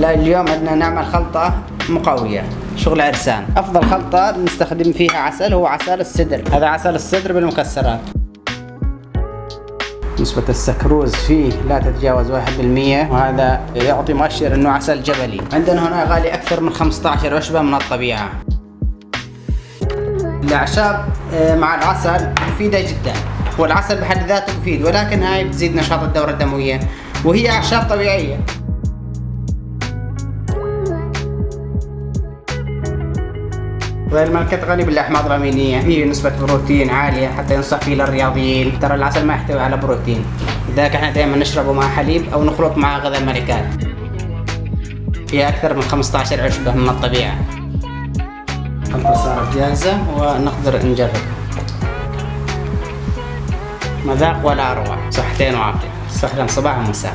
لا، اليوم بدنا نعمل خلطة مقوية، شغل عرسان. أفضل خلطة نستخدم فيها عسل هو عسل السدر. هذا عسل السدر بالمكسرات. نسبة السكروز فيه لا تتجاوز 1%، وهذا يعطي مؤشر انه عسل جبلي. عندنا هنا غالي اكثر من 15 عشبة من الطبيعة. الأعشاب مع العسل مفيدة جدا، والعسل بحد ذاته مفيد، ولكن هاي بتزيد نشاط الدورة الدموية، وهي أعشاب طبيعية. والملكة غني بالأحماض الأمينية، فيه نسبة بروتين عالية حتى ينصح فيه للرياضيين. ترى العسل ما يحتوي على بروتين، لذلك احنا دائما نشربه مع حليب أو نخلط مع غذاء الملكات. فيها أكثر من 15 عشبة من الطبيعة. الخلطة صارت جاهزة ونقدر نجرب. مذاق ولا أروع، صحتين وعافية. استخدم صباح ومساء.